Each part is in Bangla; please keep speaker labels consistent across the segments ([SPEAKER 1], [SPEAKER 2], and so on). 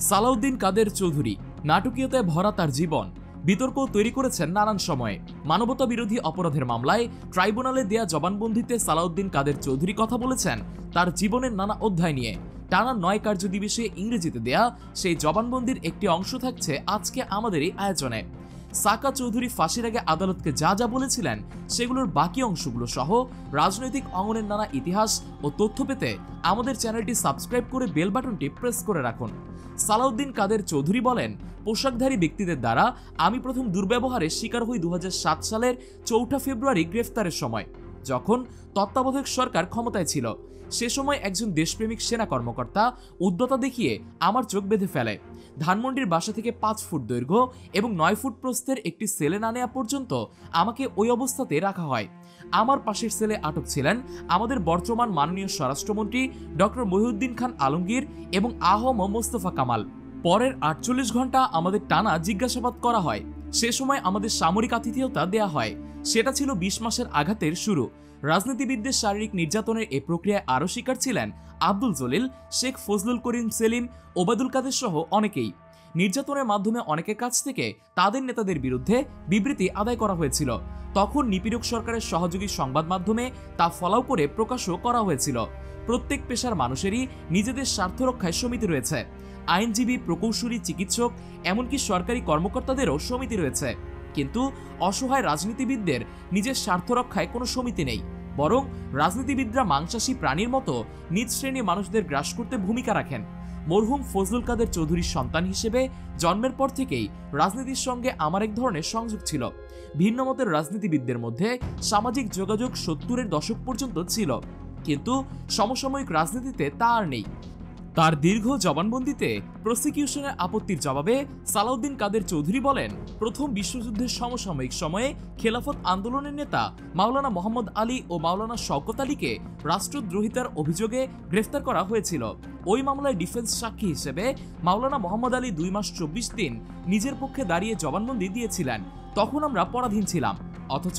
[SPEAKER 1] সালাউদ্দিন কাদের চৌধুরী নাটকীয়তায় ভরা তার জীবন বিতর্ক তৈরি করেছেন নানান সময়ে। মানবতা বিরোধী অপরাধের মামলায় ট্রাইব্যুনালে দেয়া জবানবন্দিতে সালাউদ্দিন কাদের চৌধুরী কথা বলেছেন তার জীবনের নানা অধ্যায় নিয়ে। টানা 9 কার্যদিবসে ইংরেজিতে দেয়া সেই জবানবন্দির একটি অংশ থাকছে আজকে আমাদের এই আয়োজনে। সাকা চৌধুরী ফাঁসির আগে আদালতকে যা যা বলেছিলেন সেগুলোর বাকি অংশগুলো সহ রাজনৈতিক অঙ্গনের নানা ইতিহাস ও তথ্য পেতে আমাদের চ্যানেলটি সাবস্ক্রাইব করে বেল বাটনটি প্রেস করে রাখুন। সালাউদ্দিন কাদের চৌধুরী বলেন, পোশাকধারী ব্যক্তিদের দ্বারা আমি প্রথম দুর্ব্যবহারের শিকার হই 2007 সালের 4 ফেব্রুয়ারি গ্রেফতারের সময়, যখন তত্ত্বাবধায়ক সরকার ক্ষমতায় ছিল। সে সময় একজন দেশপ্রেমিক সেনা কর্মকর্তা উদ্যতা দেখিয়ে আমার চোখ বেঁধে ফেলে। ধানমন্ডির বাসা থেকে 5 ফুট দৈর্ঘ্য এবং 9 ফুট প্রস্থের একটি সেলে না নেওয়া পর্যন্ত আমাকে ওই অবস্থাতে রাখা হয়। আমার পাশের সেলে আটক ছিলেন আমাদের বর্তমান মাননীয় স্বরাষ্ট্রমন্ত্রী ডক্টর মহিউদ্দিন খান আলমগীর এবং আহম মোস্তফা কামাল। পরের 48 ঘন্টা আমাদের টানা জিজ্ঞাসাবাদ করা হয়। সে সময় আমাদের সামরিক আতিথেয়তা দেয়া হয়। সেটা ছিল 20 মাসের আঘাতের শুরু। রাজনীতিবিদদের শারীরিক নির্যাতনের এই প্রক্রিয়ায় আরও শিকার ছিলেন আব্দুল জলিল, শেখ ফজলুল করিম সেলিম, ওবায়দুল কাদের সহ অনেকেই। নির্যাতনের মাধ্যমে অনেকের কাছ থেকে তাদের নেতাদের বিরুদ্ধে বিবৃতি আদায় করা হয়েছিল। তখন নিপীড়ক সরকারের সহযোগী সংবাদ মাধ্যমে তা ফলাও করে প্রকাশও করা হয়েছিল। প্রত্যেক পেশার মানুষেরই নিজেদের স্বার্থ রক্ষায় সমিতি রয়েছে। আইনজীবী, প্রকৌশলী, চিকিৎসক, এমনকি সরকারি কর্মকর্তাদেরও সমিতি রয়েছে। কিন্তু অসহায় রাজনীতিবিদদের নিজের স্বার্থ রক্ষায় কোনো সমিতি নেই, বরং রাজনীতিবিদরা মাংসাশী প্রাণীর মতো নিজ শ্রেণীর মানুষদের গ্রাস করতে ভূমিকা রাখেন। মরহুম ফজলুল কাদের চৌধুরীর সন্তান হিসেবে জন্মের পর থেকেই রাজনীতির সঙ্গে আমার এক ধরনের সংযোগ ছিল। ভিন্ন মতের রাজনীতিবিদদের মধ্যে সামাজিক যোগাযোগ 70-এর দশক পর্যন্ত ছিল, কিন্তু সমসাময়িক রাজনীতিতে তা আর নেই। তার দীর্ঘ জবানবন্দিতে প্রসিকিউশনের আপত্তির জবাবে সালাউদ্দিন কাদের চৌধুরী বলেন, প্রথম বিশ্বযুদ্ধের সমসাময়িক সময়ে খেলাফত আন্দোলনের নেতা মাওলানা মোহাম্মদ আলী ও মাওলানা শওকত আলীকে রাষ্ট্রদ্রোহিতার অভিযোগে গ্রেফতার করা হয়েছিল। ওই মামলায় ডিফেন্স সাক্ষী হিসেবে মাওলানা মোহাম্মদ আলী 2 মাস 24 দিন নিজের পক্ষে দাঁড়িয়ে জবানবন্দি দিয়েছিলেন। তখন আমরা পরাধীন ছিলাম, অথচ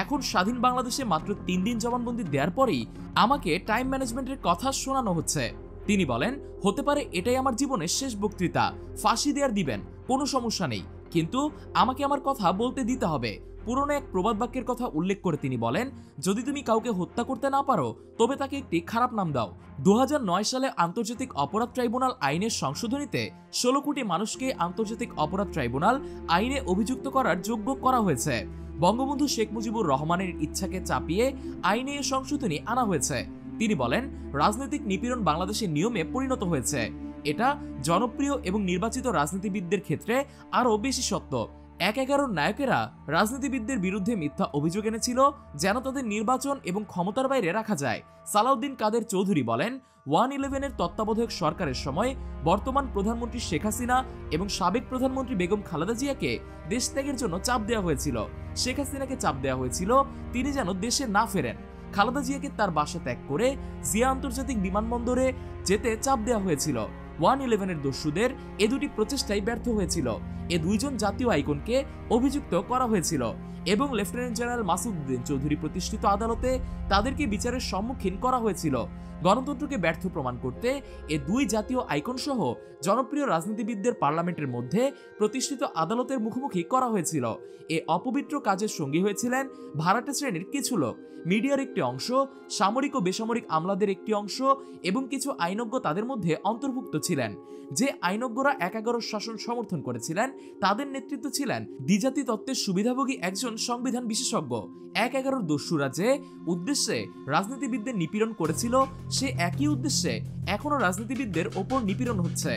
[SPEAKER 1] এখন স্বাধীন বাংলাদেশে মাত্র 3 দিন জবানবন্দি দেওয়ার পরেই আমাকে টাইম ম্যানেজমেন্টের কথা শোনানো হচ্ছে। তিনি বলেন, হতে পারে এটাই আমার জীবনের শেষ বক্তৃতা, ফাঁসি দেওয়ার দিবেন, কোনো সমস্যা নেই, কিন্তু আমাকে আমার কথা বলতে দিতে হবে। পুরনো এক প্রবাদ বাক্যের কথা উল্লেখ করে তিনি বলেন, যদি তুমি কাউকে হত্যা করতে না পারো তবে তাকে একটি খারাপ নাম দাও। 2009 সালে আন্তর্জাতিক অপরাধ ট্রাইব্যুনাল আইনের সংশোধনীতে 16 কোটি মানুষকে আন্তর্জাতিক অপরাধ ট্রাইব্যুনাল আইনে অভিযুক্ত করার যোগ্য করা হয়েছে। বঙ্গবন্ধু শেখ মুজিবুর রহমানের ইচ্ছাকে চাপিয়ে আইনে এ সংশোধনী আনা হয়েছে। তিনি বলেন, রাজনৈতিক নিপীড়ন বাংলাদেশের নিয়মে পরিণত হয়েছে। এটা জনপ্রিয় এবং নির্বাচিত রাজনীতিবিদদের ক্ষেত্রে আরও বেশি সত্য। 11 নায়কেরা রাজনীতিবিদদের বিরুদ্ধে মিথ্যা অভিযোগ এনেছিল যেন তাদের নির্বাচন এবং ক্ষমতার বাইরে রাখা যায়। সালাউদ্দিন কাদের চৌধুরী বলেন, 111-এর তত্ত্বাবধায়ক সরকারের সময় বর্তমান প্রধানমন্ত্রী শেখ হাসিনা এবং সাবেক প্রধানমন্ত্রী বেগম খালেদা জিয়াকে দেশ ত্যাগের জন্য চাপ দেওয়া হয়েছিল। শেখ হাসিনাকে চাপ দেওয়া হয়েছিল তিনি যেন দেশে না ফেরেন। খালেদা জিয়াকে তার বাসা ত্যাগ করে জিয়া আন্তর্জাতিক বিমানবন্দরে যেতে চাপ দেওয়া হয়েছিল। 111-এর দস্যুদের এ দুটি প্রচেষ্টাই ব্যর্থ হয়েছিল। এ দুইজন জাতীয় আইকনকে অভিযুক্ত করা হয়েছিল এবং লেফটেন্যান্ট জেনারেল মাসুদ উদ্দিন চৌধুরী প্রতিষ্ঠিত আদালতে তাদেরকে বিচারের সম্মুখীন করা হয়েছিল। গণতন্ত্রকে ব্যর্থ প্রমাণ করতে এ দুই জাতীয় আইকন সহ জনপ্রিয় রাজনীতিবিদদের পার্লামেন্টের মধ্যে প্রতিষ্ঠিত আদালতের মুখোমুখি করা হয়েছিল। এ অপবিত্র কাজের সঙ্গী হয়েছিলেন ভাড়াটে শ্রেণীর কিছু লোক, মিডিয়ার একটি অংশ, সামরিক ও বেসামরিক আমলাদের একটি অংশ এবং কিছু আইনজ্ঞ তাদের মধ্যে অন্তর্ভুক্ত ছিলেন। যে আইনজ্ঞরা 11 শাসন সমর্থন করেছিলেন তাদের নেতৃত্ব ছিলেন দ্বিজাতি তত্ত্বের সুবিধাভোগী একজন সংবিধান বিশেষজ্ঞ। 11 দস্যুরা যে উদ্দেশ্যে রাজনীতিবিদদের নিপীড়ন করেছিল সে একই উদ্দেশ্যে এখনো রাজনীতিবিদদের ওপর নিপীড়ন হচ্ছে।